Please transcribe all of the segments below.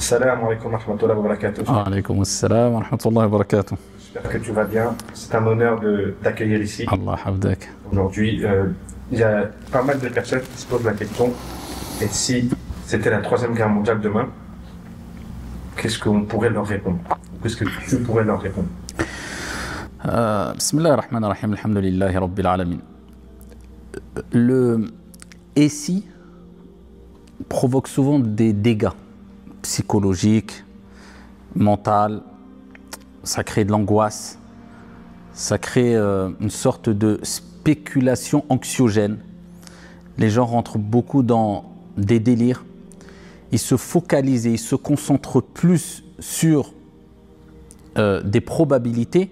Salam alaikum wa rahmatullahi wa barakatuh. Alaykoum assalam wa rahmatullahi wa barakatuh. J'espère que tu vas bien. C'est un honneur de t'accueillir ici. Allah hafdak. Aujourd'hui, il y a pas mal de personnes qui se posent la question, et si c'était la Troisième Guerre mondiale demain, qu'est-ce qu'on pourrait leur répondre? Qu'est-ce que tu pourrais leur répondre? Bismillah ar-Rahman ar-Rahim, alhamdulillahi rabbil alamin. Le « et si » provoque souvent des dégâts psychologiques, mentaux, ça crée de l'angoisse, ça crée une sorte de spéculation anxiogène. Les gens rentrent beaucoup dans des délires, ils se focalisent et ils se concentrent plus sur des probabilités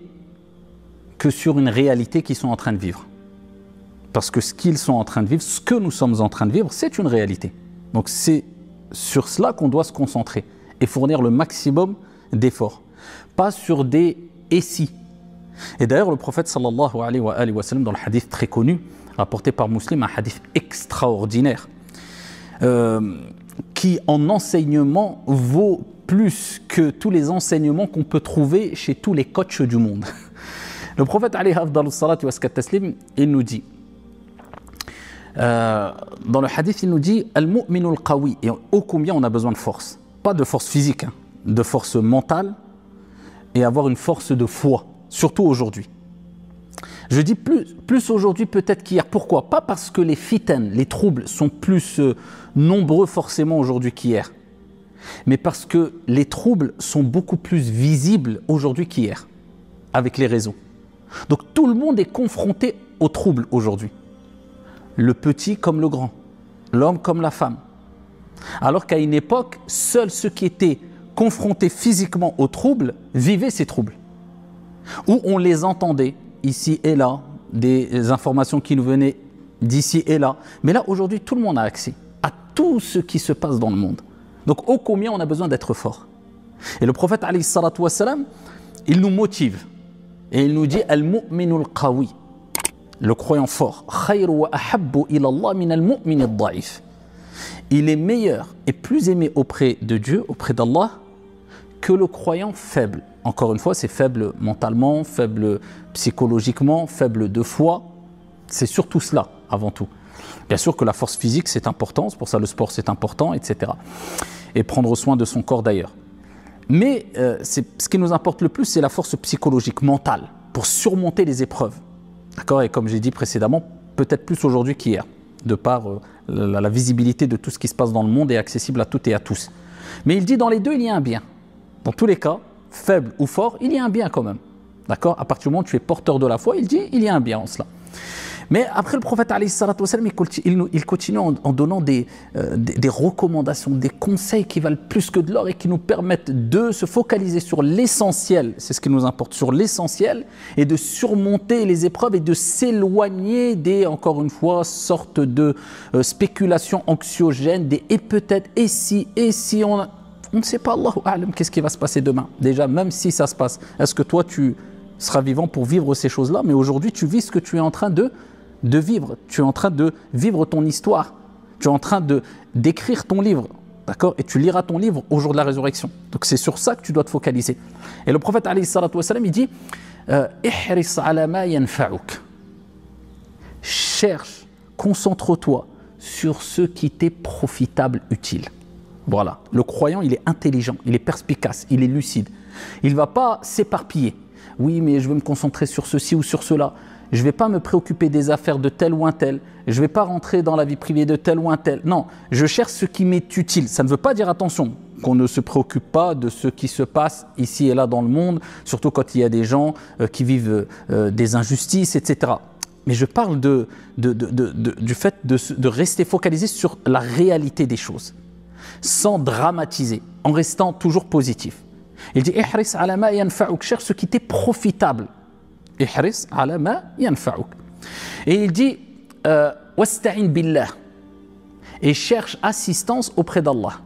que sur une réalité qu'ils sont en train de vivre. Parce que ce qu'ils sont en train de vivre, ce que nous sommes en train de vivre, c'est une réalité. Donc c'est sur cela qu'on doit se concentrer et fournir le maximum d'efforts. Pas sur des « et si ». Et d'ailleurs, le prophète sallallahu alayhi wa sallam, dans le hadith très connu, rapporté par Muslim, un hadith extraordinaire, qui en enseignement vaut plus que tous les enseignements qu'on peut trouver chez tous les coachs du monde. Le prophète alayhi afdalus salatu wa taslim, il nous dit, dans le hadith, il nous dit Al-mu'minul qawi, et ô combien on a besoin de force, pas de force physique, hein, de force mentale, et avoir une force de foi, surtout aujourd'hui. Je dis plus aujourd'hui peut-être qu'hier. Pourquoi? Pas parce que les fitan, les troubles sont plus nombreux forcément aujourd'hui qu'hier, mais parce que les troubles sont beaucoup plus visibles aujourd'hui qu'hier, avec les réseaux. Donc tout le monde est confronté aux troubles aujourd'hui. Le petit comme le grand, l'homme comme la femme. Alors qu'à une époque, seuls ceux qui étaient confrontés physiquement aux troubles vivaient ces troubles. Ou on les entendait ici et là, des informations qui nous venaient d'ici et là. Mais là, aujourd'hui, tout le monde a accès à tout ce qui se passe dans le monde. Donc, ô combien on a besoin d'être fort. Et le prophète, alayhi salatu wassalam, il nous motive. Et il nous dit « Al-mu'minul qawi » le croyant fort. Il est meilleur et plus aimé auprès de Dieu, auprès d'Allah, que le croyant faible. Encore une fois, c'est faible mentalement, faible psychologiquement, faible de foi. C'est surtout cela, avant tout. Bien sûr que la force physique, c'est important, c'est pour ça le sport, c'est important, etc. Et prendre soin de son corps d'ailleurs. Mais ce qui nous importe le plus, c'est la force psychologique, mentale, pour surmonter les épreuves. D'accord? Et comme j'ai dit précédemment, peut-être plus aujourd'hui qu'hier, de par la visibilité de tout ce qui se passe dans le monde est accessible à toutes et à tous. Mais il dit dans les deux, il y a un bien. Dans tous les cas, faible ou fort, il y a un bien quand même. D'accord? À partir du moment où tu es porteur de la foi, il dit il y a un bien en cela. Mais après, le prophète alayhi salatu wassalam, il continue en donnant des recommandations, des conseils qui valent plus que de l'or et qui nous permettent de se focaliser sur l'essentiel, c'est ce qui nous importe, sur l'essentiel, et de surmonter les épreuves et de s'éloigner des, encore une fois, sortes de spéculations anxiogènes, des et peut-être, et si on ne sait pas, Allahu a'lam, qu'est-ce qui va se passer demain. Déjà, même si ça se passe, est-ce que toi tu seras vivant pour vivre ces choses-là? Mais aujourd'hui, tu vis ce que tu es en train de vivre, tu es en train de vivre ton histoire, tu es en train d'écrire ton livre, d'accord? Et tu liras ton livre au jour de la résurrection. Donc c'est sur ça que tu dois te focaliser. Et le prophète alayhi salatu wassalam, il dit ihris ala ma yanfa'uk. Cherche, concentre-toi sur ce qui t'est profitable, utile. Voilà, le croyant, il est intelligent, il est perspicace, il est lucide. Il ne va pas s'éparpiller. Oui, mais je veux me concentrer sur ceci ou sur cela. Je ne vais pas me préoccuper des affaires de tel ou un tel. Je ne vais pas rentrer dans la vie privée de tel ou un tel. Non, je cherche ce qui m'est utile. Ça ne veut pas dire, attention, qu'on ne se préoccupe pas de ce qui se passe ici et là dans le monde, surtout quand il y a des gens qui vivent des injustices, etc. Mais je parle du fait de rester focalisé sur la réalité des choses, sans dramatiser, en restant toujours positif. Il dit ihris ala ma yanfa'uk, cherche ce qui t'est profitable. Ihris ala ma yanfa'uk. Et il dit wasta'in billah, et cherche assistance auprès d'Allah,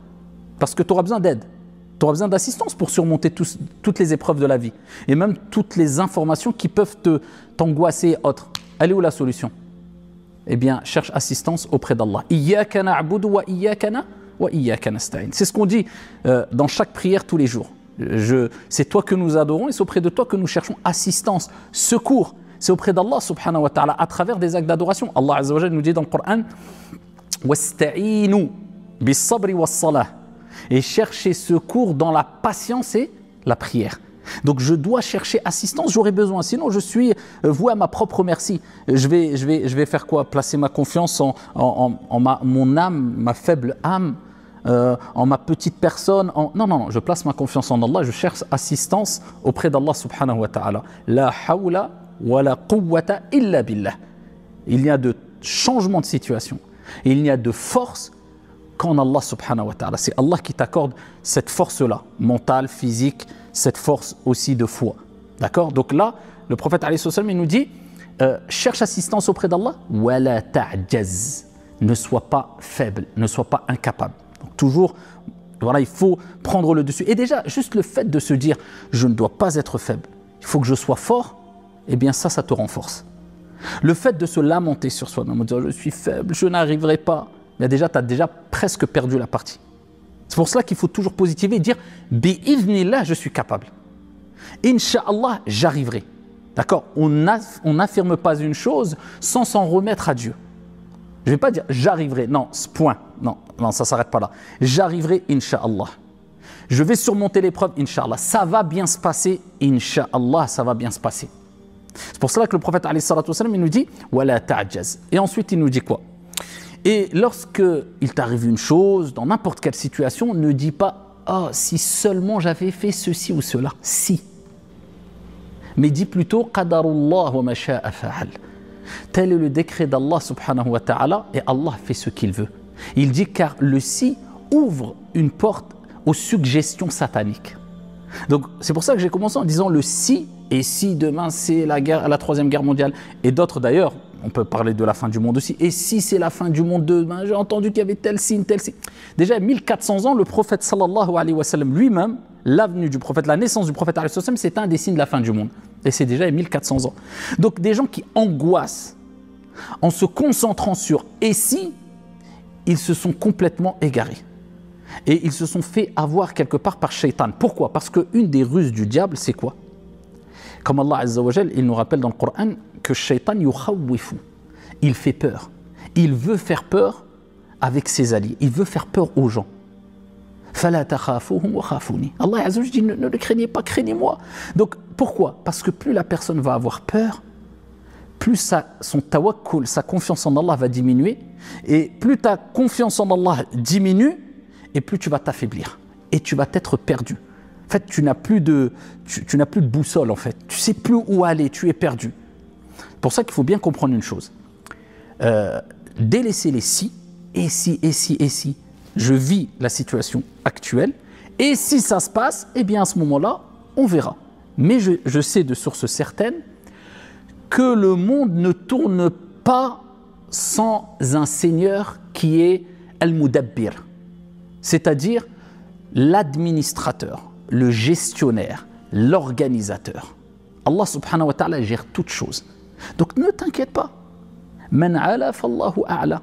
parce que tu auras besoin d'aide, tu auras besoin d'assistance pour surmonter toutes les épreuves de la vie et même toutes les informations qui peuvent t'angoisser et autres. Elle est où la solution? Eh bien, cherche assistance auprès d'Allah. Iyyaka na'budu wa iyyaka wa iyyaka nasta'in. C'est ce qu'on dit dans chaque prière tous les jours. C'est toi que nous adorons et c'est auprès de toi que nous cherchons assistance, secours. C'est auprès d'Allah subhanahu wa ta'ala à travers des actes d'adoration. Allah azza wa jalla nous dit dans le Coran wasta'inu bis-sabri was-salah, et chercher secours dans la patience et la prière. Donc je dois chercher assistance, j'aurai besoin, sinon je suis voué à ma propre merci. Je vais faire quoi? Placer ma confiance en mon âme, ma faible âme, en ma petite personne. Non, je place ma confiance en Allah, je cherche assistance auprès d'Allah subhanahu wa ta'ala. La hawla wa la quwwata illa billah. Il y a de changement de situation, il n'y a de force qu'en Allah subhanahu wa ta'ala. C'est Allah qui t'accorde cette force-là, mentale, physique, cette force aussi de foi. D'accord? Donc là, le prophète alayhi salam, il nous dit cherche assistance auprès d'Allah, wa la ta'jaz. Ne sois pas faible, ne sois pas incapable. Donc toujours, voilà, il faut prendre le dessus. Et déjà, juste le fait de se dire je ne dois pas être faible, il faut que je sois fort, eh bien ça te renforce. Le fait de se lamenter sur soi-même, de dire je suis faible, je n'arriverai pas, mais déjà, tu as déjà presque perdu la partie. C'est pour cela qu'il faut toujours positiver et dire bi'idhnillah, je suis capable. Inch'Allah, j'arriverai. D'accord? On n'affirme pas une chose sans s'en remettre à Dieu. Je ne vais pas dire j'arriverai, non, ce point. Non, ça ne s'arrête pas là. J'arriverai, Inch'Allah. Je vais surmonter l'épreuve, Inch'Allah. Ça va bien se passer, Inch'Allah, ça va bien se passer. C'est pour cela que le prophète alayhi salatu wassalam, il nous dit wala ta'jaz. Et ensuite, il nous dit quoi? Et lorsqu'il t'arrive une chose, dans n'importe quelle situation, ne dis pas « Ah, si seulement j'avais fait ceci ou cela. » Si. Mais dis plutôt « Qadarullah wa ma sha'a fa'al » Tel est le décret d'Allah subhanahu wa ta'ala et Allah fait ce qu'il veut. Il dit car le si ouvre une porte aux suggestions sataniques. Donc c'est pour ça que j'ai commencé en disant le si, et si demain c'est la troisième guerre mondiale, et d'autres d'ailleurs, on peut parler de la fin du monde aussi. Et si c'est la fin du monde demain, j'ai entendu qu'il y avait tel signe, tel signe. Déjà, 1400 ans, le prophète sallallahu alayhi wa sallam lui-même, l'avenue du prophète, la naissance du prophète alayhi wa sallam, c'est un des signes de la fin du monde. Et c'est déjà 1400 ans. Donc des gens qui angoissent en se concentrant sur « et si », ils se sont complètement égarés. Et ils se sont fait avoir quelque part par Shaitan. Pourquoi? Parce qu'une des ruses du diable, c'est quoi? Comme Allah Azza wa Jal, il nous rappelle dans le Coran que Shaitan yukhawwifu, il fait peur. Il veut faire peur avec ses alliés. Il veut faire peur aux gens. Fala takhafuhum wa khafuni. Allah Azza wa Jal dit ne le craignez pas, craignez-moi. Donc pourquoi? Parce que plus la personne va avoir peur, plus son tawakkul, sa confiance en Allah va diminuer. Et plus ta confiance en Allah diminue, et plus tu vas t'affaiblir. Et tu vas être perdu. En fait, tu n'as plus de boussole, en fait. Tu ne sais plus où aller, tu es perdu. C'est pour ça qu'il faut bien comprendre une chose. Délaisser les si, et si, et si, et si. Je vis la situation actuelle, et si ça se passe, eh bien à ce moment-là, on verra. Mais je sais de sources certaines que le monde ne tourne pas sans un Seigneur qui est Al-Mudabbir, c'est-à-dire l'administrateur, le gestionnaire, l'organisateur. Allah subhanahu wa ta'ala gère toutes choses. Donc ne t'inquiète pas. Man ala fallahu a'la.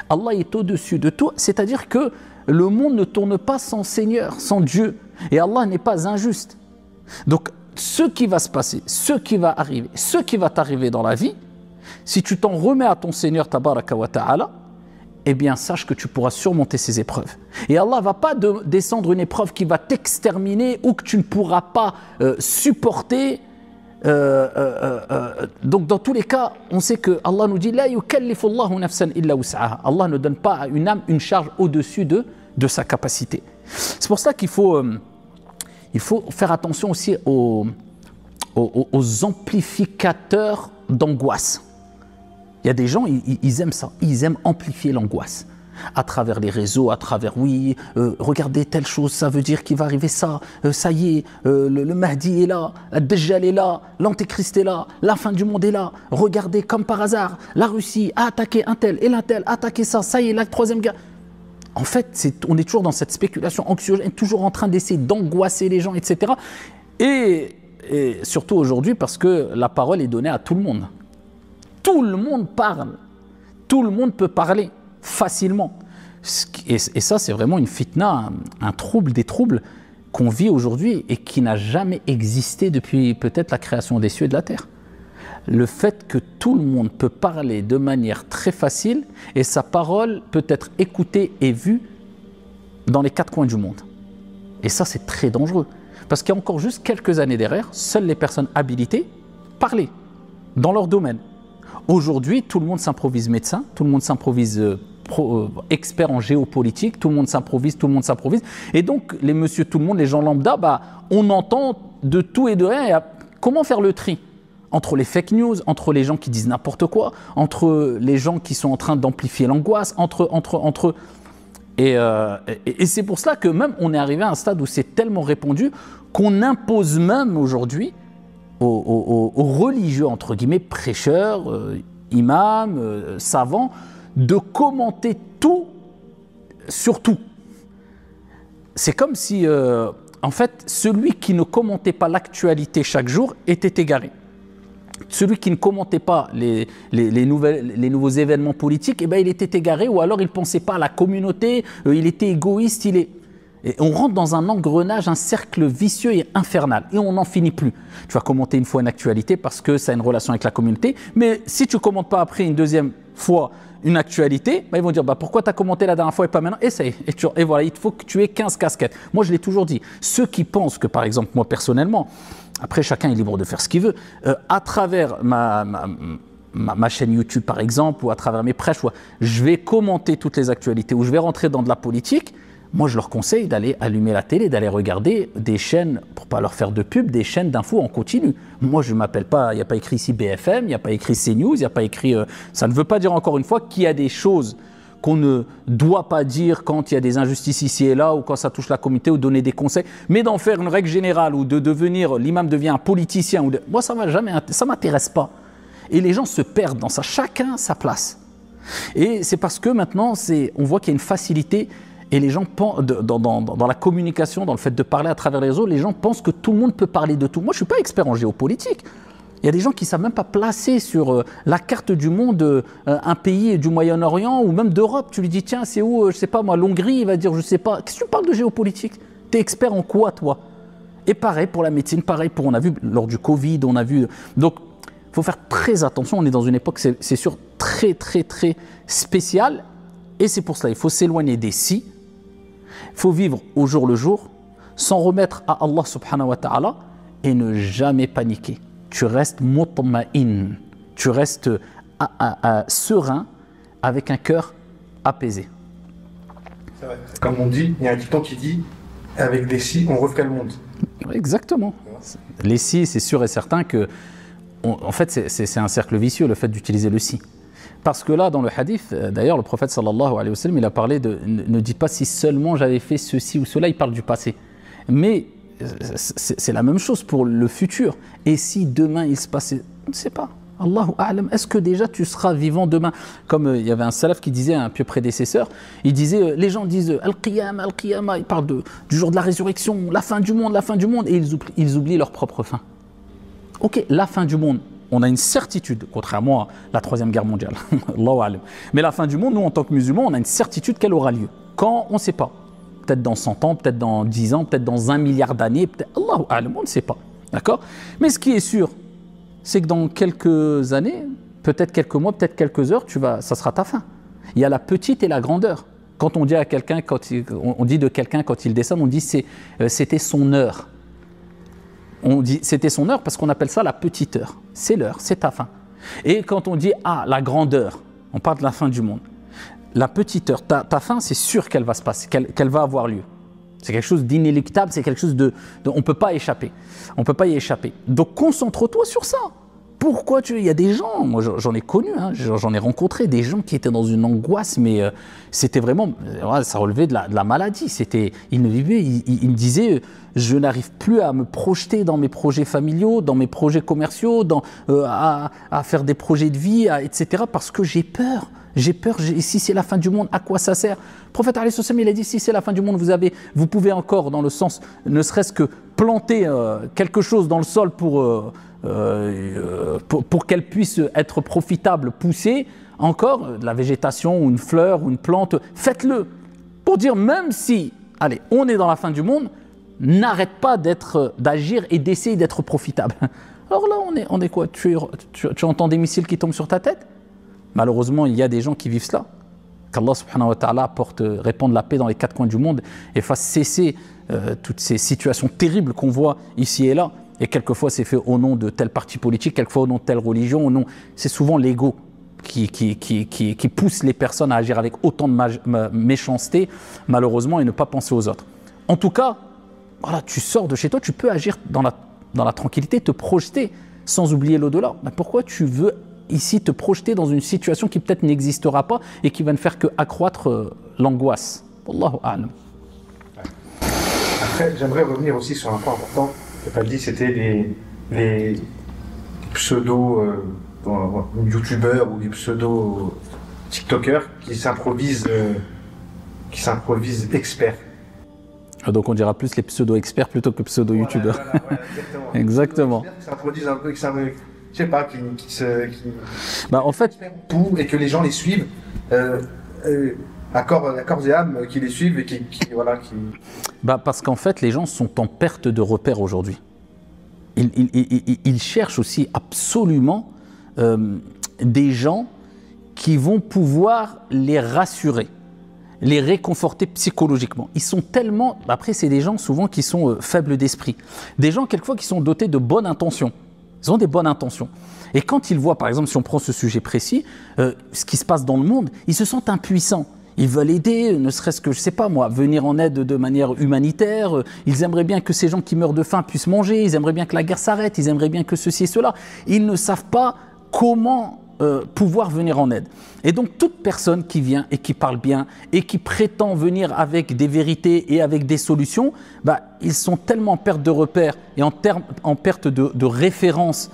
Allah est au-dessus de tout, c'est-à-dire que le monde ne tourne pas sans Seigneur, sans Dieu. Et Allah n'est pas injuste. Donc ce qui va se passer, ce qui va arriver, ce qui va t'arriver dans la vie, si tu t'en remets à ton Seigneur tabaraka wa ta'ala, eh bien sache que tu pourras surmonter ces épreuves. Et Allah ne va pas descendre une épreuve qui va t'exterminer ou que tu ne pourras pas supporter. Donc dans tous les cas, on sait que Allah nous dit « La yukallifu Allahu nafsan illa wus'aha » Allah ne donne pas à une âme une charge au-dessus de sa capacité. C'est pour ça qu'il faut faire attention aussi aux amplificateurs d'angoisse. Il y a des gens, ils aiment ça, ils aiment amplifier l'angoisse. À travers les réseaux, à travers, regardez telle chose, ça veut dire qu'il va arriver ça, ça y est, le Mahdi est là, le Dajjal est là, l'Antéchrist est là, la fin du monde est là, regardez comme par hasard, la Russie a attaqué un tel et l'un tel, a attaqué ça y est, la troisième guerre. En fait, on est toujours dans cette spéculation anxiogène, toujours en train d'essayer d'angoisser les gens, etc. Et surtout aujourd'hui, parce que la parole est donnée à tout le monde. Tout le monde parle. Tout le monde peut parler facilement. Et ça, c'est vraiment une fitna, un trouble des troubles qu'on vit aujourd'hui et qui n'a jamais existé depuis peut-être la création des cieux et de la terre. Le fait que tout le monde peut parler de manière très facile et sa parole peut être écoutée et vue dans les quatre coins du monde. Et ça, c'est très dangereux. Parce qu'il y a encore juste quelques années derrière, seules les personnes habilitées parlaient dans leur domaine. Aujourd'hui, tout le monde s'improvise médecin, tout le monde s'improvise expert en géopolitique, tout le monde s'improvise. Et donc, les monsieur tout le monde, les gens lambda, on entend de tout et de rien. Et comment faire le tri entre les fake news, entre les gens qui disent n'importe quoi, entre les gens qui sont en train d'amplifier l'angoisse, entre et c'est pour cela que même on est arrivé à un stade où c'est tellement répandu qu'on impose même aujourd'hui aux religieux, entre guillemets, prêcheurs, imams, savants, de commenter tout sur tout. C'est comme si, en fait, celui qui ne commentait pas l'actualité chaque jour était égaré. Celui qui ne commentait pas les nouveaux événements politiques, il était égaré, ou alors il ne pensait pas à la communauté, il était égoïste, Et on rentre dans un engrenage, un cercle vicieux et infernal, et on n'en finit plus. Tu vas commenter une fois une actualité parce que ça a une relation avec la communauté, mais si tu ne commentes pas après une deuxième fois une actualité, ils vont dire pourquoi tu as commenté la dernière fois et pas maintenant, essaye. Et voilà, il faut que tu aies 15 casquettes. Moi, je l'ai toujours dit, ceux qui pensent que, par exemple, moi personnellement, après chacun est libre de faire ce qu'il veut, à travers ma chaîne YouTube, par exemple, ou à travers mes prêches, je vais commenter toutes les actualités, ou je vais rentrer dans de la politique. Moi, je leur conseille d'aller allumer la télé, d'aller regarder des chaînes, pour ne pas leur faire de pub, des chaînes d'infos en continu. Moi, je ne m'appelle pas, il n'y a pas écrit ici BFM, il n'y a pas écrit CNews, il n'y a pas écrit... ça ne veut pas dire, encore une fois, qu'il y a des choses qu'on ne doit pas dire quand il y a des injustices ici et là, ou quand ça touche la communauté, ou donner des conseils. Mais d'en faire une règle générale, ou de devenir, l'imam devient un politicien, moi, ça ne m'intéresse pas. Et les gens se perdent dans ça, chacun sa place. Et c'est parce que maintenant, on voit qu'il y a une facilité. Et les gens, dans la communication, dans le fait de parler à travers les réseaux, les gens pensent que tout le monde peut parler de tout. Moi, je ne suis pas expert en géopolitique. Il y a des gens qui ne savent même pas placer sur la carte du monde un pays du Moyen-Orient ou même d'Europe. Tu lui dis, tiens, c'est où, je ne sais pas moi, l'Hongrie, il va dire, je ne sais pas. Qu'est-ce que tu parles de géopolitique? Tu es expert en quoi, toi? Et pareil pour la médecine, on a vu lors du Covid, on a vu... Donc, il faut faire très attention. On est dans une époque, c'est sûr, très, très, très spéciale. Et c'est pour cela, il faut s'éloigner des si. Il faut vivre au jour le jour, s'en remettre à Allah subhanahu wa ta'ala et ne jamais paniquer. Tu restes mutma'in, tu restes serein avec un cœur apaisé. C'est vrai. Comme on dit, il y a un dicton qui dit avec des si, on referait le monde. Exactement. Les si, c'est sûr et certain que, en fait, c'est un cercle vicieux, le fait d'utiliser le si. Parce que là, dans le hadith, d'ailleurs, le prophète sallallahu alayhi wa sallam, il a parlé de ne dis pas si seulement j'avais fait ceci ou cela, il parle du passé. Mais c'est la même chose pour le futur. Et si demain il se passait, on ne sait pas. Allahu a'lam, est-ce que déjà tu seras vivant demain? Comme il y avait un salaf qui disait, un pieux prédécesseur, il disait, les gens disent Al-Qiyamah, Al-Qiyamah, ils parlent du jour de la résurrection, la fin du monde, et ils oublient leur propre fin. Ok, la fin du monde. On a une certitude, contrairement à la Troisième Guerre mondiale. Allahu a'lam. Mais la fin du monde, nous, en tant que musulmans, on a une certitude qu'elle aura lieu. Quand, on ne sait pas. Peut-être dans 100 ans, peut-être dans 10 ans, peut-être dans 1 milliard d'années. Allahu a'lam, on ne sait pas. D'accord? Mais ce qui est sûr, c'est que dans quelques années, peut-être quelques mois, peut-être quelques heures, ça sera ta fin. Il y a la petite et la grandeur. Quand on dit à quelqu'un, on dit de quelqu'un quand il décède, on dit c'était son heure. On dit c'était son heure parce qu'on appelle ça la petite heure. C'est l'heure, c'est ta fin. Et quand on dit la grandeur, on parle de la fin du monde. La petite heure, ta fin, c'est sûr qu'elle va se passer, qu'elle va avoir lieu. C'est quelque chose d'inéluctable, c'est quelque chose on ne peut pas échapper. On ne peut pas y échapper. Donc concentre-toi sur ça. Pourquoi il y a des gens, moi j'en ai connu, hein, j'en ai rencontré des gens qui étaient dans une angoisse, mais c'était vraiment, ça relevait de la maladie. Ils me disaient, je n'arrive plus à me projeter dans mes projets familiaux, dans mes projets commerciaux, à faire des projets de vie, etc. Parce que j'ai peur. J'ai peur, si c'est la fin du monde, à quoi ça sert? Le prophète alayhi salam, il a dit, si c'est la fin du monde, vous pouvez encore, dans le sens, ne serait-ce que planter quelque chose dans le sol pour qu'elle puisse être profitable, pousser. encore de la végétation ou une fleur ou une plante, faites-le. Pour dire même si, allez, on est dans la fin du monde, n'arrête pas d'agir et d'essayer d'être profitable. Alors là, on est quoi? Tu entends des missiles qui tombent sur ta tête? Malheureusement, il y a des gens qui vivent cela. Qu'Allah subhanahu wa ta'ala répande la paix dans les quatre coins du monde et fasse cesser toutes ces situations terribles qu'on voit ici et là. Et quelquefois, c'est fait au nom de tel parti politique, quelquefois au nom de telle religion. C'est souvent l'ego qui pousse les personnes à agir avec autant de méchanceté, malheureusement, et ne pas penser aux autres. En tout cas, voilà, tu sors de chez toi, tu peux agir dans la tranquillité, te projeter sans oublier l'au-delà. Mais pourquoi tu veux ici te projeter dans une situation qui peut-être n'existera pas et qui va ne faire qu'accroître l'angoisse? Wallahu a'lam. Après, j'aimerais revenir aussi sur un point important que tu as dit, c'était les pseudo youtubeurs ou les pseudo tiktokers qui s'improvisent experts. Donc on dira plus les pseudo-experts plutôt que pseudo-youtubeurs. Voilà, exactement. Exactement. Qui s'introduisent un peu, je sais pas, En fait, tout, et que les gens les suivent à corps et âme, qui les suivent et qui. Parce qu'en fait, les gens sont en perte de repères aujourd'hui. Ils cherchent aussi absolument des gens qui vont pouvoir les rassurer, les réconforter psychologiquement. Ils sont tellement... Après, c'est des gens souvent qui sont faibles d'esprit. Des gens, quelquefois, qui sont dotés de bonnes intentions. Ils ont des bonnes intentions. Et quand ils voient, par exemple, si on prend ce sujet précis, ce qui se passe dans le monde, ils se sentent impuissants. Ils veulent aider, ne serait-ce que, je ne sais pas moi, venir en aide de manière humanitaire. Ils aimeraient bien que ces gens qui meurent de faim puissent manger. Ils aimeraient bien que la guerre s'arrête. Ils aimeraient bien que ceci et cela. Ils ne savent pas comment pouvoir venir en aide. Et donc, toute personne qui vient et qui parle bien et qui prétend venir avec des vérités et avec des solutions, ils sont tellement en perte de repères et en perte de référence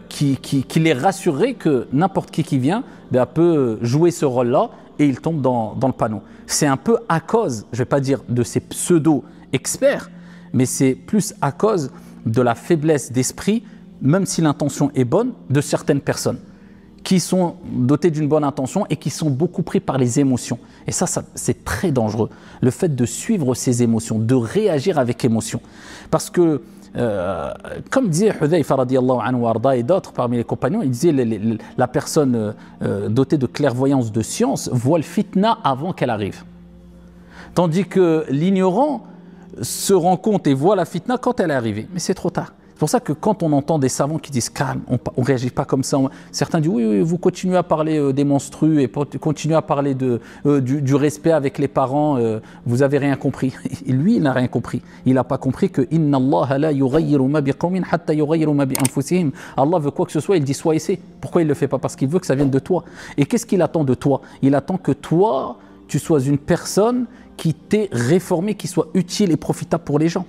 qui les rassurerait que n'importe qui vient peut jouer ce rôle-là et il tombe dans le panneau. C'est un peu à cause, je ne vais pas dire de ces pseudo-experts, mais c'est plus à cause de la faiblesse d'esprit, même si l'intention est bonne, de certaines personnes qui sont dotées d'une bonne intention et qui sont beaucoup pris par les émotions. Et ça c'est très dangereux, le fait de suivre ses émotions, de réagir avec émotion. Parce que, comme disait Hudhayfa radiyallahu anhu warda et d'autres parmi les compagnons, il disait la personne dotée de clairvoyance de science voit le fitna avant qu'elle arrive. Tandis que l'ignorant se rend compte et voit la fitna quand elle est arrivée. Mais c'est trop tard. C'est pour ça que quand on entend des savants qui disent calme, on ne réagit pas comme ça. Certains disent oui, vous continuez à parler des menstrues et continuez à parler du respect avec les parents, vous n'avez rien compris. Et lui, il n'a rien compris. Il n'a pas compris que Inna Allah la yughayyiru ma biqawmin hatta yughayyiru ma bi anfusihim. Allah veut quoi que ce soit, il dit sois et c'est. Pourquoi il ne le fait pas? Parce qu'il veut que ça vienne de toi. Et qu'est-ce qu'il attend de toi? Il attend que toi, tu sois une personne qui t'est réformée, qui soit utile et profitable pour les gens.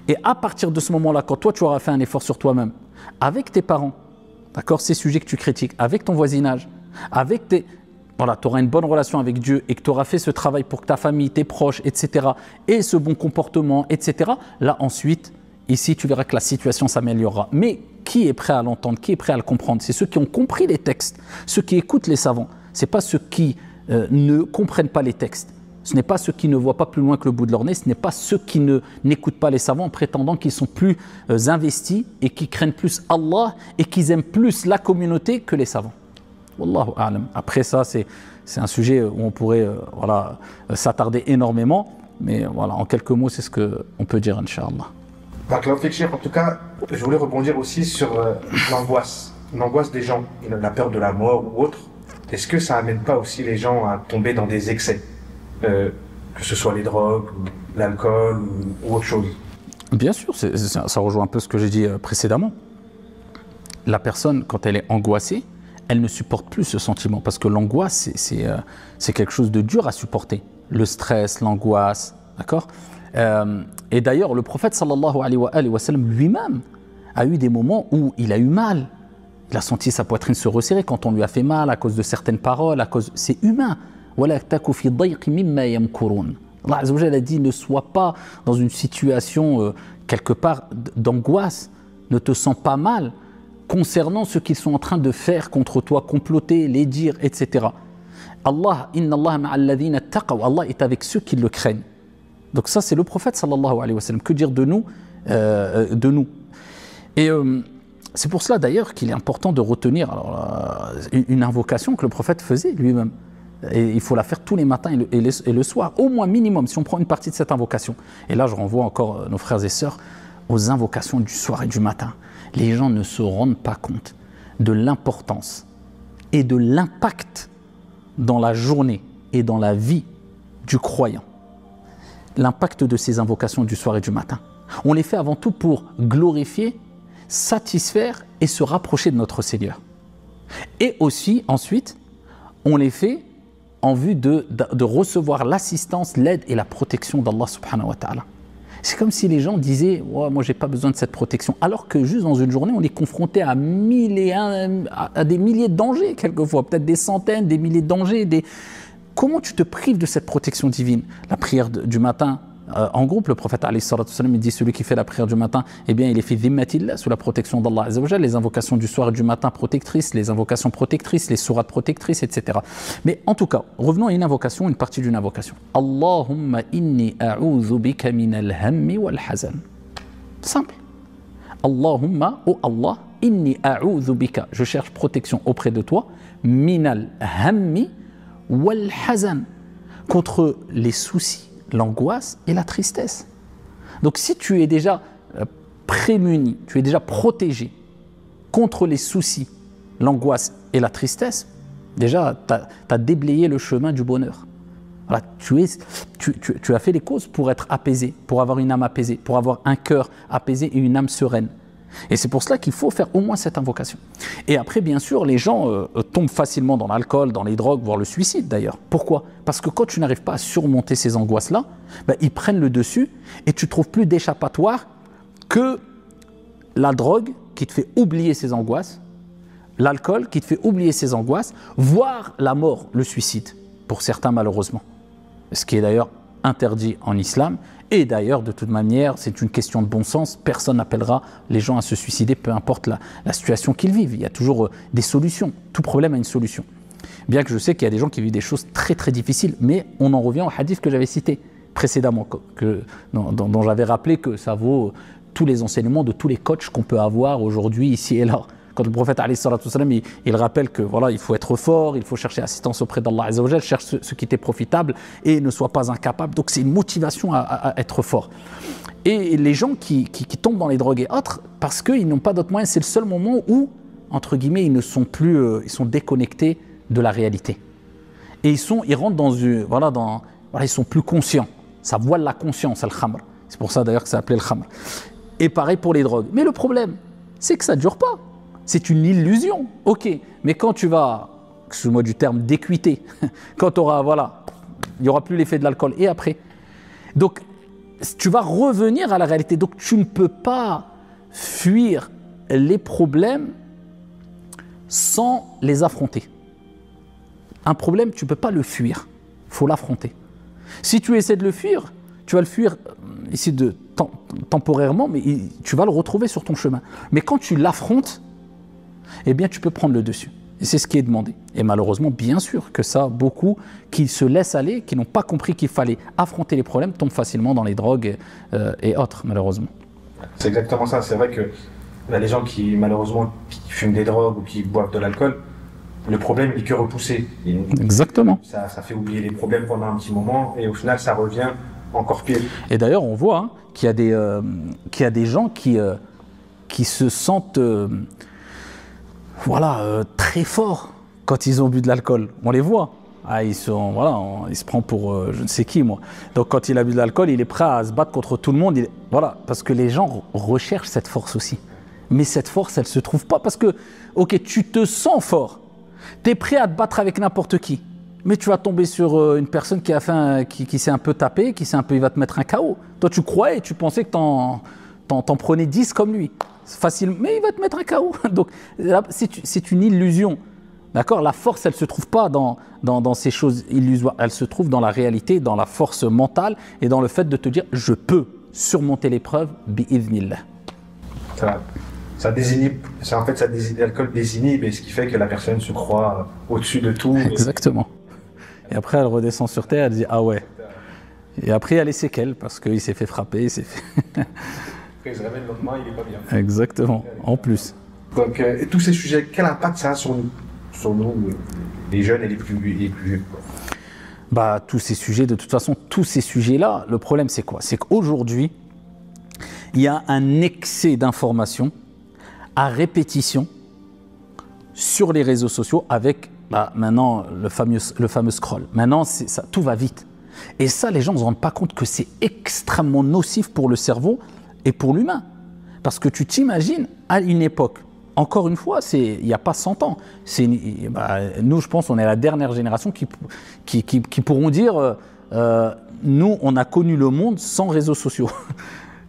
Et à partir de ce moment-là, quand toi tu auras fait un effort sur toi-même, avec tes parents, d'accord, ces sujets que tu critiques, avec ton voisinage, avec tu auras une bonne relation avec Dieu et que tu auras fait ce travail pour que ta famille, tes proches, etc., et ce bon comportement, etc., là ensuite, ici tu verras que la situation s'améliorera. Mais qui est prêt à l'entendre, qui est prêt à le comprendre? C'est ceux qui ont compris les textes, ceux qui écoutent les savants. Ce n'est pas ceux qui ne comprennent pas les textes. Ce n'est pas ceux qui ne voient pas plus loin que le bout de leur nez, ce n'est pas ceux qui n'écoutent pas les savants en prétendant qu'ils sont plus investis et qui craignent plus Allah et qu'ils aiment plus la communauté que les savants. Wallahu a'lam. Après ça, c'est un sujet où on pourrait s'attarder énormément, mais voilà, en quelques mots, c'est ce qu'on peut dire, Inch'Allah. En tout cas, je voulais rebondir aussi sur l'angoisse des gens, la peur de la mort ou autre. Est-ce que ça n'amène pas aussi les gens à tomber dans des excès? Que ce soit les drogues, l'alcool ou autre chose. Bien sûr, ça rejoint un peu ce que j'ai dit précédemment. La personne, quand elle est angoissée, elle ne supporte plus ce sentiment parce que l'angoisse, c'est quelque chose de dur à supporter. Le stress, l'angoisse, d'accord? Et d'ailleurs, le prophète sallallahu alayhi wa sallam lui-même a eu des moments où il a eu mal. Il a senti sa poitrine se resserrer quand on lui a fait mal à cause de certaines paroles, c'est humain. Allah Azza wa Jalla a dit ne sois pas dans une situation quelque part d'angoisse, ne te sens pas mal concernant ce qu'ils sont en train de faire contre toi, comploter, les dire, etc. Allah, inna Allah ma'alladhina taqaw, Allah est avec ceux qui le craignent. Donc ça, c'est le prophète sallallahu alayhi wa sallam. Que dire de nous, Et c'est pour cela d'ailleurs qu'il est important de retenir une invocation que le prophète faisait lui-même. Et il faut la faire tous les matins et le soir, au moins minimum, si on prend une partie de cette invocation. Et là, je renvoie encore nos frères et sœurs aux invocations du soir et du matin. Les gens ne se rendent pas compte de l'importance et de l'impact dans la journée et dans la vie du croyant. L'impact de ces invocations du soir et du matin. On les fait avant tout pour glorifier, satisfaire et se rapprocher de notre Seigneur. Et aussi, ensuite, on les fait en vue de recevoir l'assistance, l'aide et la protection d'Allah subhanahu wa ta'ala. C'est comme si les gens disaient oh, « moi j'ai pas besoin de cette protection », alors que juste dans une journée, on est confronté à des milliers de dangers quelquefois, peut-être des centaines, des milliers de dangers. Comment tu te prives de cette protection divine? La prière du matin, en groupe, le prophète alayhi salatu wassalam, il dit celui qui fait la prière du matin, eh bien il est fi dhimmatillah, sous la protection d'Allah azza wa jalla, les invocations du soir et du matin protectrices, les invocations protectrices, les sourates protectrices, etc. Mais en tout cas, revenons à une invocation, une partie d'une invocation. Allahumma inni a'udhu bika minal hammi wal hazan. Simple. Allahumma, oh Allah, inni a'udhu bika, je cherche protection auprès de toi, minal hammi wal hazan, contre les soucis, l'angoisse et la tristesse. Donc si tu es déjà prémuni, tu es déjà protégé contre les soucis, l'angoisse et la tristesse, déjà tu as déblayé le chemin du bonheur. Voilà, tu as fait les causes pour être apaisé, pour avoir une âme apaisée, pour avoir un cœur apaisé et une âme sereine. Et c'est pour cela qu'il faut faire au moins cette invocation. Et après, bien sûr, les gens tombent facilement dans l'alcool, dans les drogues, voire le suicide d'ailleurs. Pourquoi? Parce que quand tu n'arrives pas à surmonter ces angoisses-là, ils prennent le dessus et tu ne trouves plus d'échappatoire que la drogue qui te fait oublier ces angoisses, l'alcool qui te fait oublier ces angoisses, voire la mort, le suicide, pour certains malheureusement. Ce qui est d'ailleurs interdit en islam. Et d'ailleurs, de toute manière, c'est une question de bon sens. Personne n'appellera les gens à se suicider, peu importe la situation qu'ils vivent. Il y a toujours des solutions. Tout problème a une solution. Bien que je sais qu'il y a des gens qui vivent des choses très très difficiles, mais on en revient au hadith que j'avais cité précédemment, dont j'avais rappelé que ça vaut tous les enseignements de tous les coachs qu'on peut avoir aujourd'hui, ici et là. Quand le prophète alayhi salatu wassalam, il rappelle que voilà, il faut être fort, il faut chercher assistance auprès d'Allah azza wa jalla, cherche ce qui t'est profitable et ne sois pas incapable. Donc c'est une motivation à être fort. Et les gens qui tombent dans les drogues et autres, parce qu'ils n'ont pas d'autre moyen, c'est le seul moment où, entre guillemets, ils ne sont plus, ils sont déconnectés de la réalité. Et ils rentrent dans une, ils sont plus conscients. Ça voile la conscience, le khamr. C'est pour ça d'ailleurs que ça s'appelait le khamr. Et pareil pour les drogues. Mais le problème, c'est que ça ne dure pas. C'est une illusion, ok, mais quand tu vas, excuse-moi du terme, décuiter, quand tu auras, il n'y aura plus l'effet de l'alcool, et après. Donc, tu vas revenir à la réalité. Donc, tu ne peux pas fuir les problèmes sans les affronter. Un problème, tu ne peux pas le fuir, il faut l'affronter. Si tu essaies de le fuir, tu vas le fuir ici temporairement, mais tu vas le retrouver sur ton chemin. Mais quand tu l'affrontes, eh bien tu peux prendre le dessus. Et c'est ce qui est demandé. Et malheureusement, bien sûr que ça, beaucoup qui se laissent aller, qui n'ont pas compris qu'il fallait affronter les problèmes, tombent facilement dans les drogues et autres, malheureusement. C'est exactement ça. C'est vrai que les gens qui, malheureusement, qui fument des drogues ou qui boivent de l'alcool, le problème n'est que repoussé. Exactement. Ça fait oublier les problèmes pendant un petit moment et au final, ça revient encore pire. Et d'ailleurs, on voit qu'il y a des gens qui se sentent... très forts quand ils ont bu de l'alcool. On les voit. Ils se prend pour je ne sais qui, moi. Donc quand il a bu de l'alcool, il est prêt à se battre contre tout le monde. Parce que les gens recherchent cette force aussi. Mais cette force, elle ne se trouve pas parce que, ok, tu te sens fort. Tu es prêt à te battre avec n'importe qui. Mais tu vas tomber sur une personne qui s'est un peu tapé, il va te mettre un KO. Toi, tu croyais et tu pensais que t'en prenais 10 comme lui. Facile, mais il va te mettre un KO. Donc, c'est une illusion. D'accord? La force, elle ne se trouve pas dans ces choses illusoires. Elle se trouve dans la réalité, dans la force mentale et dans le fait de te dire je peux surmonter l'épreuve, bi'idhnillah. Ça désinhibe, en fait, l'alcool désinhibe, et ce qui fait que la personne se croit au-dessus de tout. Exactement. Et après, elle redescend sur terre, elle dit ah ouais. Et après, elle a les séquelles parce qu'il s'est fait frapper, il s'est fait. Après, il se réveille le lendemain, il est pas bien. Exactement, en plus. Donc, et tous ces sujets, quel impact ça a sur nous, les jeunes et les plus vieux, quoi. Bah, tous ces sujets, de toute façon, tous ces sujets-là, le problème c'est quoi? C'est qu'aujourd'hui, il y a un excès d'informations à répétition sur les réseaux sociaux avec maintenant le fameux scroll. Maintenant, ça, tout va vite. Et ça, les gens ne se rendent pas compte que c'est extrêmement nocif pour le cerveau et pour l'humain. Parce que tu t'imagines, à une époque, encore une fois, il n'y a pas 100 ans. Nous, je pense, on est la dernière génération qui pourront dire nous, on a connu le monde sans réseaux sociaux.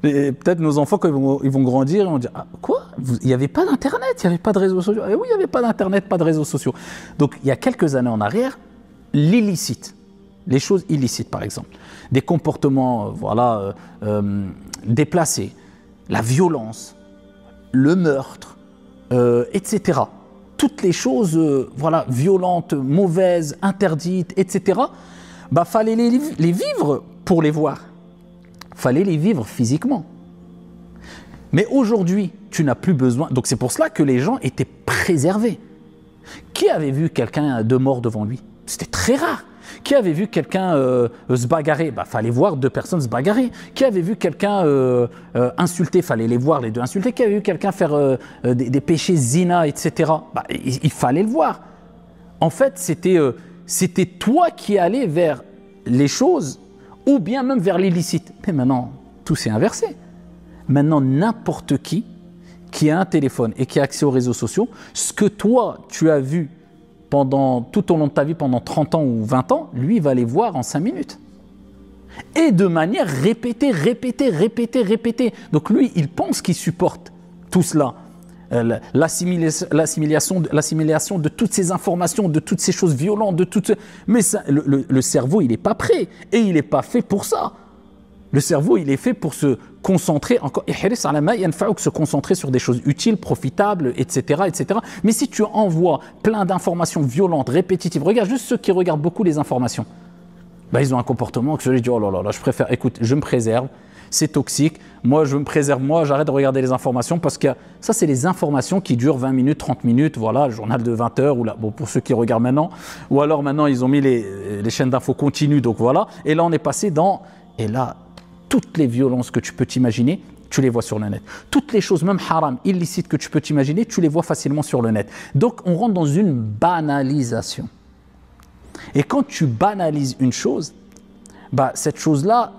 Et peut-être nos enfants, quand ils vont grandir, ils vont dire quoi? Il n'y avait pas d'internet, il n'y avait pas de réseaux sociaux. Et oui, il n'y avait pas d'internet, pas de réseaux sociaux. Donc il y a quelques années en arrière, l'illicite, les choses illicites par exemple, des comportements déplacés, la violence, le meurtre, etc. Toutes les choses violentes, mauvaises, interdites, etc. Fallait les vivre pour les voir. Fallait les vivre physiquement. Mais aujourd'hui, tu n'as plus besoin. Donc c'est pour cela que les gens étaient préservés. Qui avait vu quelqu'un de mort devant lui? C'était très rare. Qui avait vu quelqu'un se bagarrer? Fallait voir deux personnes se bagarrer. Qui avait vu quelqu'un insulter? Fallait les voir les deux insulter. Qui avait vu quelqu'un faire des péchés zina, etc. Il fallait le voir. En fait, c'était toi qui allais vers les choses ou bien même vers l'illicite. Mais maintenant, tout s'est inversé. Maintenant, n'importe qui a un téléphone et qui a accès aux réseaux sociaux, ce que toi, tu as vu tout au long de ta vie, pendant 30 ans ou 20 ans, lui, il va les voir en 5 minutes. Et de manière répétée. Donc lui, il pense qu'il supporte tout cela. L'assimilation de toutes ces informations, de toutes ces choses violentes, mais ça, le cerveau, il n'est pas prêt et il n'est pas fait pour ça. Le cerveau, il est fait pour se concentrer, se concentrer sur des choses utiles, profitables, etc., etc. Mais si tu envoies plein d'informations violentes, répétitives, regarde juste ceux qui regardent beaucoup les informations. Ils ont un comportement que je dis, oh là là, je préfère, écoute, je me préserve. C'est toxique, moi je me préserve, j'arrête de regarder les informations parce que ça c'est les informations qui durent 20 minutes, 30 minutes, voilà, le journal de 20 heures, pour ceux qui regardent maintenant, ou alors maintenant ils ont mis les chaînes d'infos continues, donc voilà, et là on est passé et là, toutes les violences que tu peux t'imaginer, tu les vois sur le net. Toutes les choses, même haram, illicites que tu peux t'imaginer, tu les vois facilement sur le net. Donc on rentre dans une banalisation. Et quand tu banalises une chose, cette chose-là,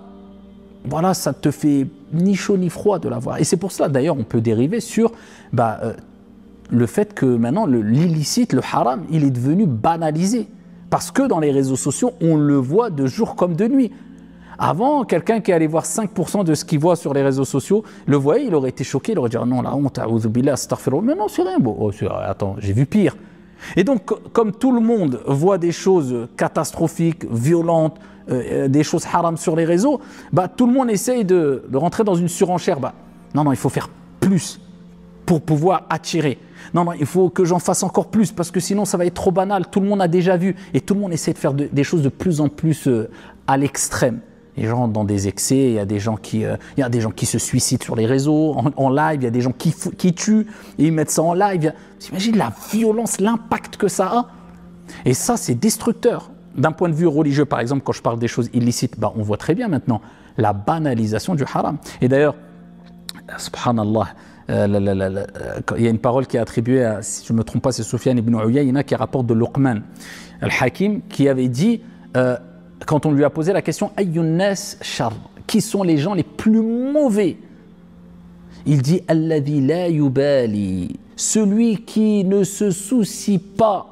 voilà, ça te fait ni chaud ni froid de la voir. Et c'est pour cela, d'ailleurs, on peut dériver sur le fait que maintenant, l'illicite, le haram, il est devenu banalisé. Parce que dans les réseaux sociaux, on le voit de jour comme de nuit. Avant, quelqu'un qui allait voir 5% de ce qu'il voit sur les réseaux sociaux, le voyait, il aurait été choqué, il aurait dit « Non, la honte, a'oudhu billah, astaghfirullah. » Mais non, c'est rien. Attends, j'ai vu pire. Et donc, comme tout le monde voit des choses catastrophiques, violentes, des choses haram sur les réseaux, tout le monde essaye de rentrer dans une surenchère. Non, il faut faire plus pour pouvoir attirer. Non, il faut que j'en fasse encore plus parce que sinon ça va être trop banal. Tout le monde a déjà vu et tout le monde essaie de faire des choses de plus en plus à l'extrême. Les gens dans des excès, il y a des gens qui se suicident sur les réseaux, en live, il y a des gens qui tuent et ils mettent ça en live. T'imagines la violence, l'impact que ça a? Et ça, c'est destructeur. D'un point de vue religieux, par exemple, quand je parle des choses illicites, on voit très bien maintenant la banalisation du haram. Et d'ailleurs, subhanallah, il y a une parole qui est attribuée à, si je ne me trompe pas, c'est Soufiane ibn Uyayna qui rapporte de Luqman al-Hakim, qui avait dit, quand on lui a posé la question « Ayyun nas shar » qui sont les gens les plus mauvais? Il dit « Alladhi la yubali » celui qui ne se soucie pas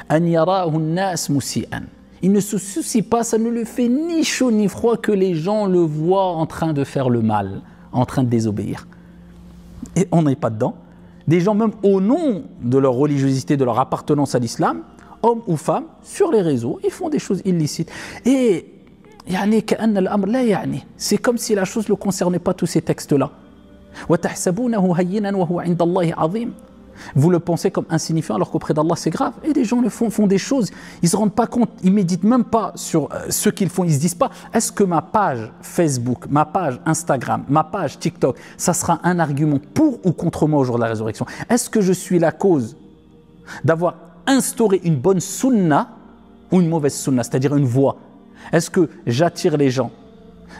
an yarahu an-nas musi'an. Il ne se soucie pas, ça ne lui fait ni chaud ni froid que les gens le voient en train de faire le mal, en train de désobéir. Et on n'est pas dedans. Des gens, même au nom de leur religiosité, de leur appartenance à l'islam, hommes ou femmes, sur les réseaux, ils font des choses illicites. Et c'est comme si la chose ne concernait pas tous ces textes-là. وَتَحْسَبُونَهُ هَيِّنًا وَهُوَ عِنْدَ اللَّهِ عَظِيمٌ. Vous le pensez comme insignifiant alors qu'auprès d'Allah c'est grave. Et les gens font des choses, ils ne se rendent pas compte, ils ne méditent même pas sur ce qu'ils font. Ils ne se disent pas, est-ce que ma page Facebook, ma page Instagram, ma page TikTok, ça sera un argument pour ou contre moi au jour de la résurrection? Est-ce que je suis la cause d'avoir instauré une bonne sunna ou une mauvaise sunna, c'est-à-dire une voie? Est-ce que j'attire les gens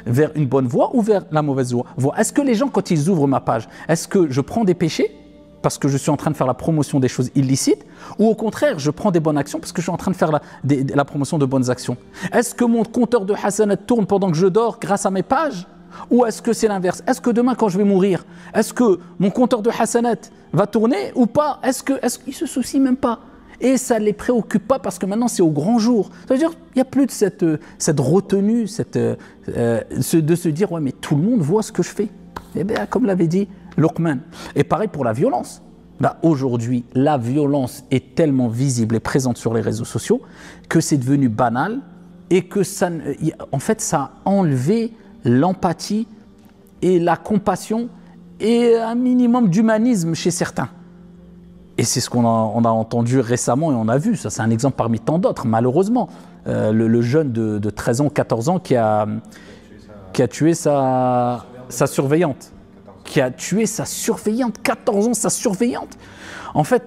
vers une bonne voie ou vers la mauvaise voie? Est-ce que les gens, quand ils ouvrent ma page, est-ce que je prends des péchés parce que je suis en train de faire la promotion des choses illicites, ou au contraire, je prends des bonnes actions parce que je suis en train de faire la promotion de bonnes actions? Est-ce que mon compteur de hasanat tourne pendant que je dors grâce à mes pages, ou est-ce que c'est l'inverse? Est-ce que demain, quand je vais mourir, est-ce que mon compteur de hasanat va tourner ou pas? Est-ce qu'ils se soucient même pas? Et ça ne les préoccupe pas parce que maintenant, c'est au grand jour. C'est-à-dire, il n'y a plus de cette retenue, de se dire, ouais, mais tout le monde voit ce que je fais. Eh bien, comme l'avait dit Luqman. Et pareil pour la violence. Aujourd'hui, la violence est tellement visible et présente sur les réseaux sociaux que c'est devenu banal et que en fait, ça a enlevé l'empathie et la compassion et un minimum d'humanisme chez certains. Et c'est ce qu'on a entendu récemment et on a vu. Ça, c'est un exemple parmi tant d'autres, malheureusement. Le jeune de 13 ans, 14 ans qui a tué sa surveillante. Qui a tué sa surveillante, 14 ans, sa surveillante. En fait,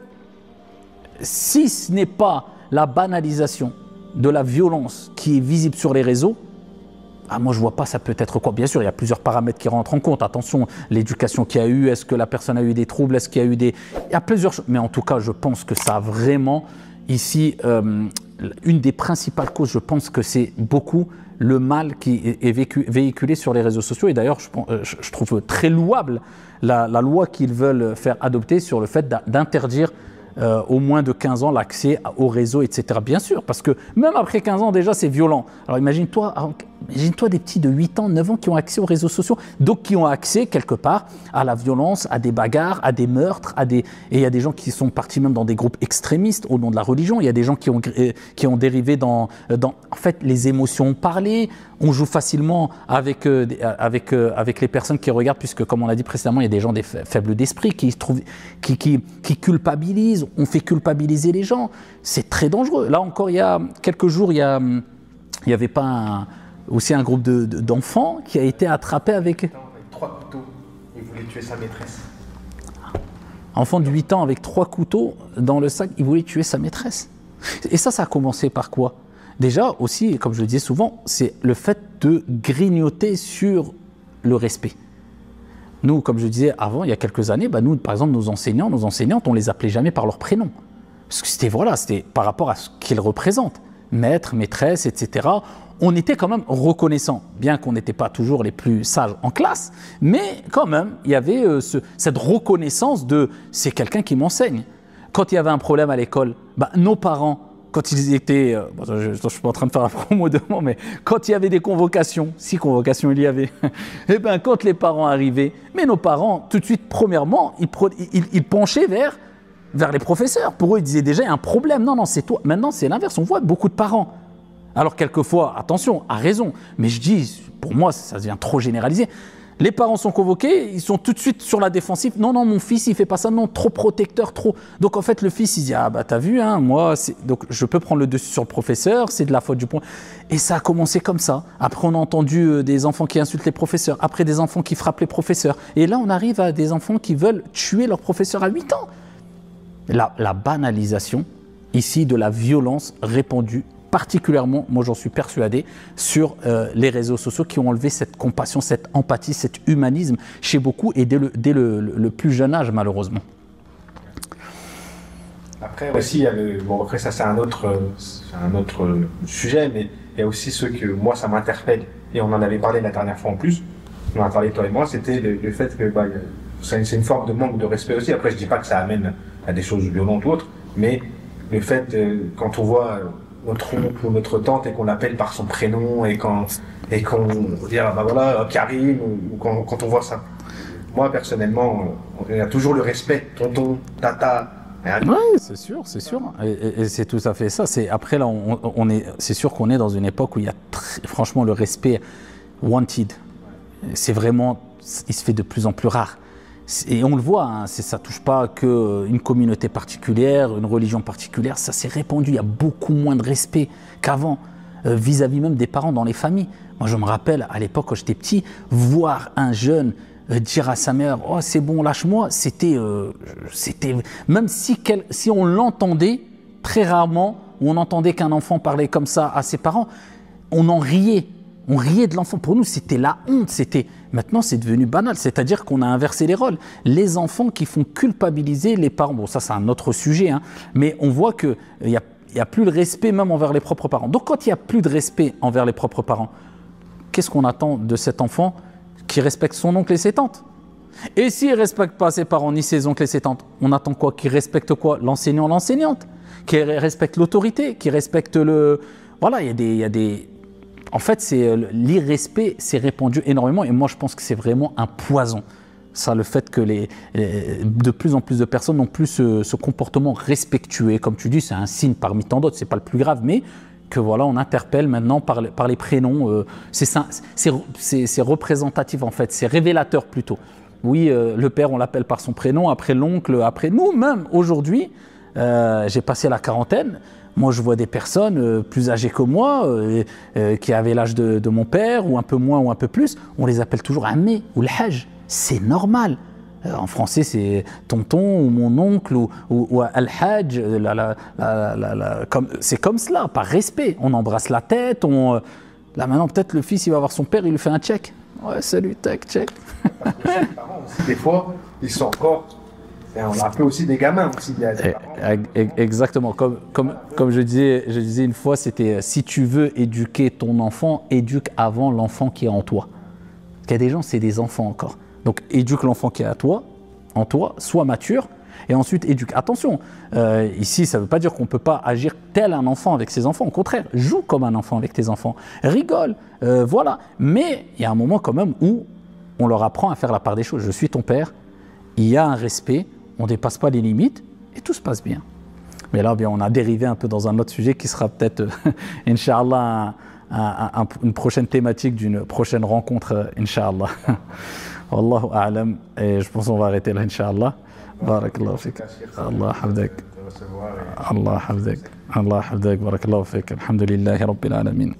si ce n'est pas la banalisation de la violence qui est visible sur les réseaux, moi je vois pas ça peut être quoi. Bien sûr, il y a plusieurs paramètres qui rentrent en compte. Attention, l'éducation qu'il y a eu, est-ce que la personne a eu des troubles, est-ce qu'il y a eu des... Il y a plusieurs choses. Mais en tout cas, je pense que ça a vraiment, ici, une des principales causes, je pense que c'est beaucoup le mal qui est véhiculé sur les réseaux sociaux. Et d'ailleurs, je trouve très louable la loi qu'ils veulent faire adopter sur le fait d'interdire au moins de 15 ans l'accès au réseau, etc. Bien sûr, parce que même après 15 ans, déjà, c'est violent. Alors imagine-toi des petits de 8 ans, 9 ans qui ont accès aux réseaux sociaux, donc qui ont accès quelque part à la violence, à des bagarres, à des meurtres, et il y a des gens qui sont partis même dans des groupes extrémistes au nom de la religion. Il y a des gens qui ont dérivé dans en fait, les émotions ont parlé. On joue facilement avec les personnes qui regardent, puisque comme on l'a dit précédemment, il y a des gens faibles d'esprit qui culpabilisent. On fait culpabiliser les gens. C'est très dangereux. Là encore, il y a quelques jours, il y avait pas aussi un groupe d'enfants qui a été attrapé avec 3 couteaux. Il voulait tuer sa maîtresse. Enfant de 8 ans avec 3 couteaux dans le sac, il voulait tuer sa maîtresse. Et ça a commencé par quoi? Déjà aussi, comme je le disais souvent, c'est le fait de grignoter sur le respect. Nous, comme je disais avant, il y a quelques années, nous, par exemple, nos enseignantes, on les appelait jamais par leur prénom. Parce que c'était par rapport à ce qu'ils représentent. Maître, maîtresse, etc. On était quand même reconnaissants, bien qu'on n'était pas toujours les plus sages en classe, mais quand même, il y avait cette reconnaissance de « c'est quelqu'un qui m'enseigne ». Quand il y avait un problème à l'école, nos parents, quand ils étaient, je ne suis pas en train de faire la promo de moi, mais quand il y avait des convocations, si convocations il y avait, et quand les parents arrivaient, mais nos parents, tout de suite, premièrement, ils penchaient vers les professeurs. Pour eux, ils disaient déjà, il y a un problème. Non, c'est toi. Maintenant, c'est l'inverse. On voit beaucoup de parents. Alors, quelquefois, attention, à raison, mais je dis, pour moi, ça devient trop généralisé. Les parents sont convoqués, ils sont tout de suite sur la défensive. Non, mon fils, il fait pas ça. Non, trop protecteur, trop. Donc, en fait, le fils, il dit, t'as vu, moi, donc je peux prendre le dessus sur le professeur, c'est de la faute du point. Et ça a commencé comme ça. Après, on a entendu des enfants qui insultent les professeurs. Après, des enfants qui frappent les professeurs. Et là, on arrive à des enfants qui veulent tuer leur professeur à 8 ans. La banalisation, ici, de la violence répandue, particulièrement, moi j'en suis persuadé, sur les réseaux sociaux qui ont enlevé cette compassion, cette empathie, cet humanisme chez beaucoup et dès le plus jeune âge, malheureusement. Après aussi, après ça c'est un autre sujet, mais il y a aussi ceux que moi ça m'interpelle, et on en avait parlé la dernière fois en plus, on en a parlé toi et moi, c'était le fait que c'est une forme de manque de respect aussi. Après je dis pas que ça amène à des choses violentes ou autres, mais le fait quand on voit notre oncle ou notre tante et qu'on l'appelle par son prénom et qu'on dit Karim, ou quand on voit ça. Moi personnellement, il y a toujours le respect, tonton, tata. Oui, c'est sûr. Et c'est tout à fait ça. Après là, c'est sûr qu'on est dans une époque où il y a franchement le respect wanted. C'est vraiment, il se fait de plus en plus rare. Et on le voit, hein, ça ne touche pas qu'une communauté particulière, une religion particulière, ça s'est répandu, il y a beaucoup moins de respect qu'avant, vis-à-vis même des parents dans les familles. Moi je me rappelle, à l'époque quand j'étais petit, voir un jeune dire à sa mère « Oh c'est bon, lâche-moi », c'était même si on l'entendait, très rarement, où on entendait qu'un enfant parlait comme ça à ses parents, on en riait. On riait de l'enfant. Pour nous, c'était la honte. Maintenant, c'est devenu banal. C'est-à-dire qu'on a inversé les rôles. Les enfants qui font culpabiliser les parents. Bon, ça, c'est un autre sujet. Hein, mais on voit qu'il n'y a plus de respect même envers les propres parents. Donc, quand il n'y a plus de respect envers les propres parents, qu'est-ce qu'on attend de cet enfant qui respecte son oncle et ses tantes? Et s'il ne respecte pas ses parents ni ses oncles et ses tantes, on attend quoi? Qu'il respecte quoi? L'enseignant, l'enseignante. Qu'il respecte l'autorité. Qu'il respecte le... Voilà, il y a des... En fait, l'irrespect s'est répandu énormément et moi, je pense que c'est vraiment un poison. Ça, le fait que de plus en plus de personnes n'ont plus ce comportement respectueux. Comme tu dis, c'est un signe parmi tant d'autres, c'est pas le plus grave, mais que voilà, on interpelle maintenant par les prénoms. C'est représentatif en fait, c'est révélateur plutôt. Oui, le père, on l'appelle par son prénom, après l'oncle, après nous-mêmes. Aujourd'hui, j'ai passé la quarantaine. Moi, je vois des personnes plus âgées que moi, qui avaient l'âge de mon père, ou un peu moins, ou un peu plus. On les appelle toujours Ammé ou le Hajj. C'est normal. En français, c'est tonton ou mon oncle ou Al-Hajj. C'est comme cela, par respect. On embrasse la tête. Là, maintenant, peut-être le fils, il va voir son père, il lui fait un check. Ouais, salut, tac, check. Parce que les parents aussi, des fois, ils sont encore... Et on appelle aussi des gamins aussi. Exactement. Comme je disais une fois, c'était si tu veux éduquer ton enfant, éduque avant l'enfant qui est en toi. Parce qu'il y a des gens, c'est des enfants encore. Donc éduque l'enfant qui est en toi, sois mature, et ensuite éduque. Attention, ici, ça ne veut pas dire qu'on ne peut pas agir tel un enfant avec ses enfants. Au contraire, joue comme un enfant avec tes enfants. Rigole, voilà. Mais il y a un moment quand même où on leur apprend à faire la part des choses. Je suis ton père, il y a un respect, on ne dépasse pas les limites et tout se passe bien. Mais là, bien, on a dérivé un peu dans un autre sujet qui sera peut-être, Inch'Allah, une prochaine thématique d'une prochaine rencontre, Inch'Allah. Wallahu a'lam. Et je pense qu'on va arrêter là, Inch'Allah. Barakallahu fik. Allah hafdak. Allah hafdak. Allah hafdak. Barakallahu fik. Alhamdulillahi Rabbil alamin.